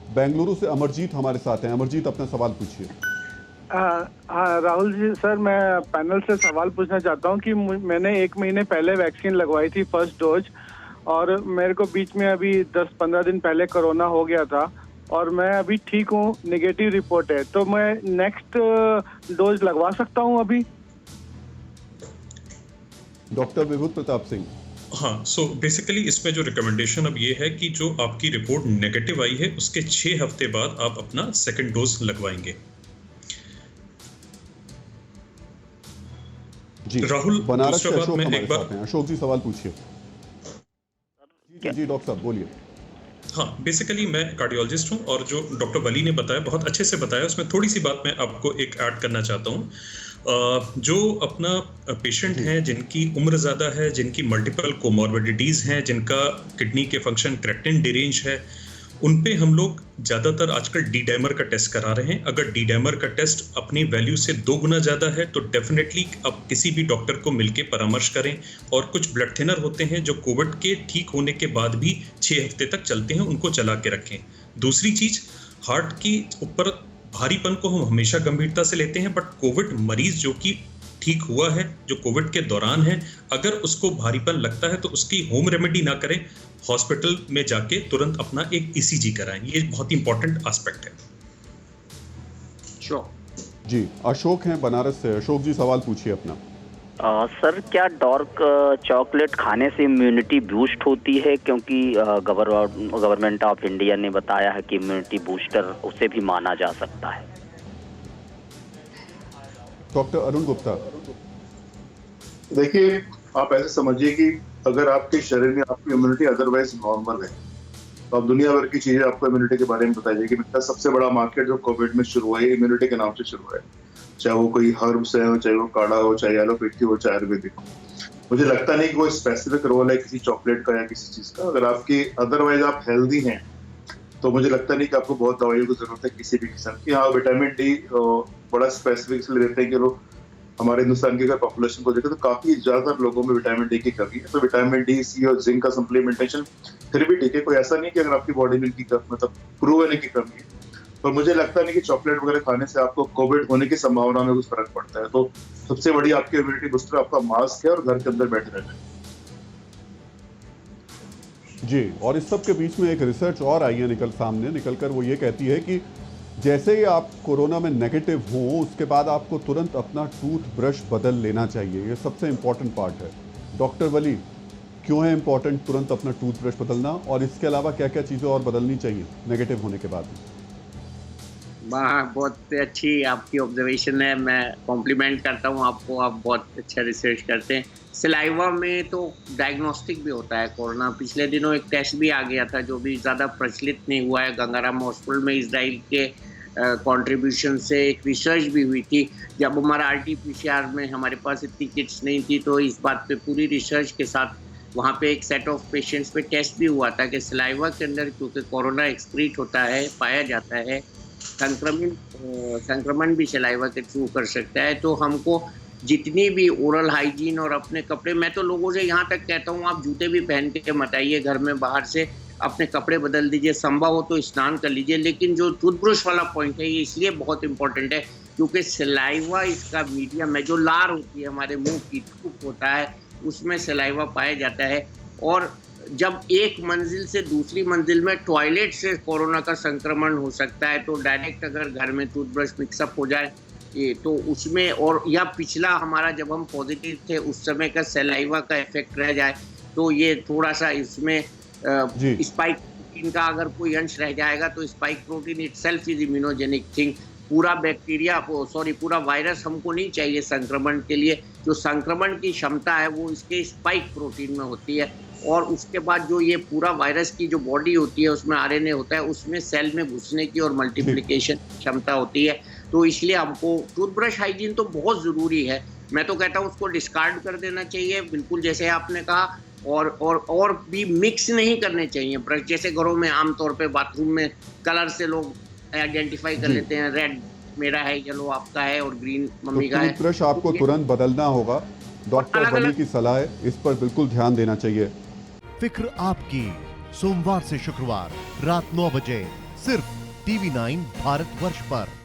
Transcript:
बेंगलुरु से अमरजीत हमारे साथ हैं। अमरजीत, अपना सवाल पूछिए। हाँ राहुल जी, सर मैं पैनल से सवाल पूछना चाहता हूँ कि मैंने 1 महीने पहले वैक्सीन लगवाई थी, फर्स्ट डोज, और मेरे को बीच में अभी 10-15 दिन पहले कोरोना हो गया था और मैं अभी ठीक हूँ, नेगेटिव रिपोर्ट है, तो मैं नेक्स्ट डोज लगवा सकता हूँ अभी? डॉक्टर विभूत प्रताप सिंह। हाँ, सो बेसिकली इसमें जो रिकमेंडेशन अब ये है कि जो आपकी रिपोर्ट नेगेटिव आई है उसके 6 हफ्ते बाद आप अपना सेकंड डोज लगवाएंगे। जी राहुल, बनारस से दूसरा बात अशोक मैं हमारे एक बार साथ हैं। अशोक जी सवाल पूछिए। जी डॉक्टर साहब बोलिए। हाँ, बेसिकली मैं कार्डियोलॉजिस्ट हूँ और जो डॉक्टर वली ने बताया बहुत अच्छे से बताया, उसमें थोड़ी सी बात मैं आपको एक ऐड करना चाहता हूँ। जो अपना पेशेंट हैं जिनकी उम्र ज़्यादा है, जिनकी मल्टीपल कोमॉर्बिडिटीज़ हैं, जिनका किडनी के फंक्शन क्रेटिन डिरेंज है, उन पे हम लोग ज़्यादातर आजकल डी डाइमर का टेस्ट करा रहे हैं। अगर डी डाइमर का टेस्ट अपनी वैल्यू से 2 गुना ज़्यादा है तो डेफिनेटली आप किसी भी डॉक्टर को मिलके परामर्श करें। और कुछ ब्लड थिनर होते हैं जो कोविड के ठीक होने के बाद भी 6 हफ्ते तक चलते हैं, उनको चला के रखें। दूसरी चीज़, हार्ट के ऊपर भारीपन को हम हमेशा गंभीरता से लेते हैं, बट कोविड मरीज जो कि ठीक हुआ है, जो कोविड के दौरान है, अगर उसको भारीपन लगता है तो उसकी होम रेमेडी ना करें, हॉस्पिटल में जाके तुरंत अपना एक ईसीजी कराएं। ये बहुत इंपॉर्टेंट एस्पेक्ट है। जी अशोक हैं बनारस से। अशोक जी सवाल पूछिए अपना। सर, क्या डार्क चॉकलेट खाने से इम्यूनिटी बूस्ट होती है? क्योंकि गवर्नमेंट ऑफ इंडिया ने बताया है कि इम्यूनिटी बूस्टर उसे भी माना जा सकता है। डॉक्टर अरुण गुप्ता। देखिए, आप ऐसे समझिए कि अगर आपके शरीर में आपकी इम्यूनिटी अदरवाइज नॉर्मल है तो आप दुनिया भर की चीजें आपको इम्यूनिटी के बारे में बताइए कि मेरा सबसे बड़ा मार्केट जो कोविड में शुरू हुआ है इम्यूनिटी के नाम से शुरू हुआ है, चाहे वो कोई हर्ब्स है, चाहे वो काढ़ा हो, चाहे एलोपैथी हो, चाहे आयुर्वेदिक हो। मुझे लगता नहीं कि वो स्पेसिफिक रोल है किसी चॉकलेट का या किसी चीज का। अगर आपकी अदरवाइज आप हेल्दी हैं तो मुझे लगता नहीं कि आपको बहुत दवाइयों की जरूरत है किसी भी किस्म की। हाँ, विटामिन डी बड़ा स्पेसिफिक इसलिए देते हैं कि लोग हमारे हिंदुस्तान की अगर पॉपुलेशन को देखें तो काफी ज्यादा लोगों में विटामिन डी की कमी है, तो विटामिन डी, सी और जिंक का सप्लीमेंटेशन फिर भी ठीक है। कोई ऐसा नहीं कि अगर आपकी बॉडी में इनकी मतलब प्रूव है की कमी है, पर मुझे लगता नहीं कि चॉकलेट वगैरह खाने से आपको कोविड होने की संभावना में कुछ फर्क पड़ता है। तो सबसे बड़ी आपकी इम्यूनिटी बूस्टर आपका मास्क है और घर के अंदर बैठे रहना है। जी, और इस सब के बीच में एक रिसर्च और आई है निकलकर वो ये कहती है कि जैसे ही आप कोरोना में नेगेटिव हो उसके बाद आपको तुरंत अपना टूथब्रश बदल लेना चाहिए। ये सबसे इम्पॉर्टेंट पार्ट है। डॉक्टर वली, क्यों है इम्पॉर्टेंट तुरंत अपना टूथब्रश बदलना, और इसके अलावा क्या क्या चीज़ें और बदलनी चाहिए नेगेटिव होने के बाद? बहुत अच्छी आपकी ऑब्जर्वेशन है, मैं कॉम्प्लीमेंट करता हूँ आपको, आप बहुत अच्छा रिसर्च करते हैं। सलाइवा में तो डायग्नोस्टिक भी होता है कोरोना। पिछले दिनों एक टेस्ट भी आ गया था जो भी ज़्यादा प्रचलित नहीं हुआ है, गंगाराम हॉस्पिटल में इजराइल के कंट्रीब्यूशन से एक रिसर्च भी हुई थी। जब हमारा RT-PCR में हमारे पास इतनी किट्स नहीं थी तो इस बात पे पूरी रिसर्च के साथ वहाँ पे एक सेट ऑफ पेशेंट्स पे टेस्ट भी हुआ था कि सलाइवा के अंदर क्योंकि कोरोना एक्सक्रीट होता है, पाया जाता है, संक्रमण भी सलाइवा के थ्रू कर सकता है। तो हमको जितनी भी ओरल हाइजीन और अपने कपड़े, मैं तो लोगों से यहाँ तक कहता हूँ आप जूते भी पहन के मत आइए घर में, बाहर से अपने कपड़े बदल दीजिए, संभव हो तो स्नान कर लीजिए। लेकिन जो टूथब्रश वाला पॉइंट है ये इसलिए बहुत इंपॉर्टेंट है क्योंकि सलाइवा इसका मीडियम है, जो लार होती है हमारे मुंह की, थूक होता है, उसमें सलाइवा पाया जाता है। और जब एक मंजिल से दूसरी मंजिल में टॉयलेट से कोरोना का संक्रमण हो सकता है, तो डायरेक्ट अगर घर में टूथब्रश मिक्सअप हो जाए ये तो उसमें, और या पिछला हमारा जब हम पॉजिटिव थे उस समय का सलाइवा का इफेक्ट रह जाए तो ये थोड़ा सा इसमें स्पाइक प्रोटीन का अगर कोई अंश रह जाएगा तो spike protein itself is immunogenic thing. पूरा बैक्टीरिया पूरा वायरस हमको नहीं चाहिए संक्रमण के लिए। जो संक्रमण की क्षमता है वो इसके स्पाइक प्रोटीन में होती है, और उसके बाद जो ये पूरा वायरस की जो बॉडी होती है उसमें RNA होता है, उसमें सेल में घुसने की और मल्टीप्लिकेशन क्षमता होती है। तो इसलिए हमको टूथब्रश हाइजीन तो बहुत ज़रूरी है। मैं तो कहता हूँ उसको डिस्कार्ड कर देना चाहिए, बिल्कुल जैसे आपने कहा। और भी मिक्स नहीं करने चाहिए ब्रश, जैसे घरों में आमतौर पे बाथरूम में कलर से लोग आइडेंटिफाई कर लेते हैं, रेड मेरा है, येलो आपका है और ग्रीन मम्मी का है। टूथब्रश आपको तुरंत बदलना होगा। डॉक्टर वली की सलाह है, इस पर बिल्कुल ध्यान देना चाहिए। फिक्र आपकी, सोमवार से शुक्रवार रात 9 बजे सिर्फ TV9 भारतवर्ष पर।